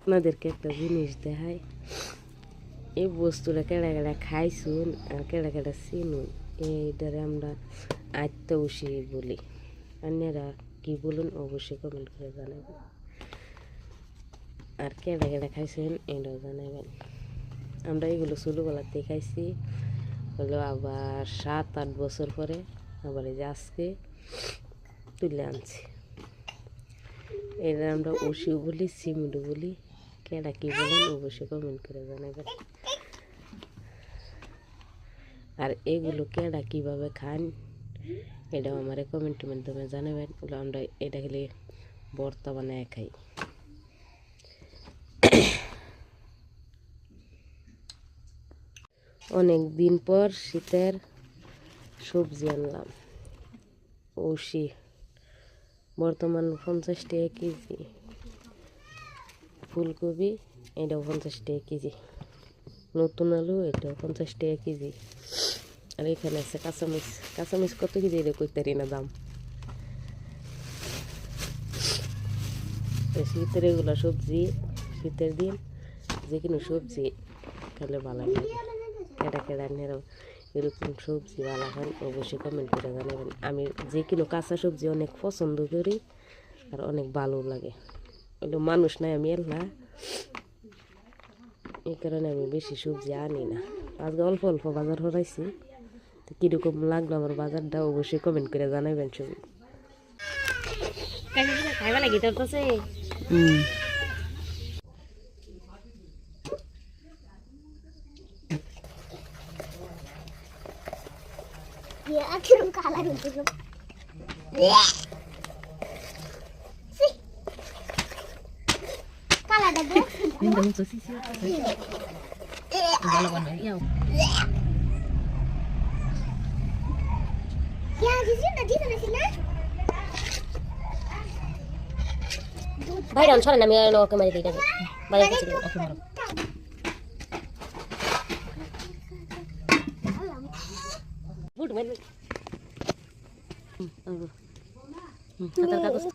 আপনাদেরকে একটা জিনিস দেখাই, এই বস্তুটা কেডা কেডা খাইছুন আর কেডা কেডা চিনুন, এইটারে আমরা আত্মউষি বলি। আপনারা কি বলুন অবশ্যই কমেন্ট করে জানাবেন, আর কেডা কেডা খাইছেন এটাও জানাবেন। আমরা এগুলো ছোটোবেলাতে খাইছি, হলো আবার 7-8 বছর পরে আবার এই যে আজকে তুলে আনছি। এটা আমরা উষিও বলি, সিমুডু বলি, কেডা কি বলেন অবশ্যই কমেন্ট করে জানাবেন। আর এগুলো কেডা কীভাবে খান এটাও আমার কমেন্টের মাধ্যমে জানাবেন। ওগুলো আমরা এটা খেলে ভর্তা বানায় খাই। অনেক দিন পর শীতের সবজি আনলাম, উষি বর্তমান 50 টাকা কেজি, ফুলকপি এটাও 50 টাকা কেজি, নতুন আলু এটাও 50 টাকা কেজি। আর এখানে আছে কাঁচামরিচ, কাঁচামরিচ কত কেজি এটা কইতে পারি না দাম। শীতের এগুলো সবজি, শীতের দিন যে কোনো সবজি খেলে ভালো লাগে। কেডা কেডা এরকম সবজি ভালো খান অবশ্যই কমেন্ট করে জানাবেন। আমি যে কোনো কাঁচা সবজি অনেক পছন্দ করি আর অনেক ভালো লাগে। ওইটা মানুষ নাই, আমি এল্লা, এই কারণে আমি বেশি সবজি আনি না। আজকে অল্প অল্প বাজার হরাইছি, তো কীরকম লাগলো আমার বাজারটা অবশ্যই কমেন্ট করে জানাবেন সবই। খাইবা লাগি তোর কাছে ভাই রান ছড়ান আমি ওকে মারি দিই বাইরে কাছে দিই বুট মেল কাগজ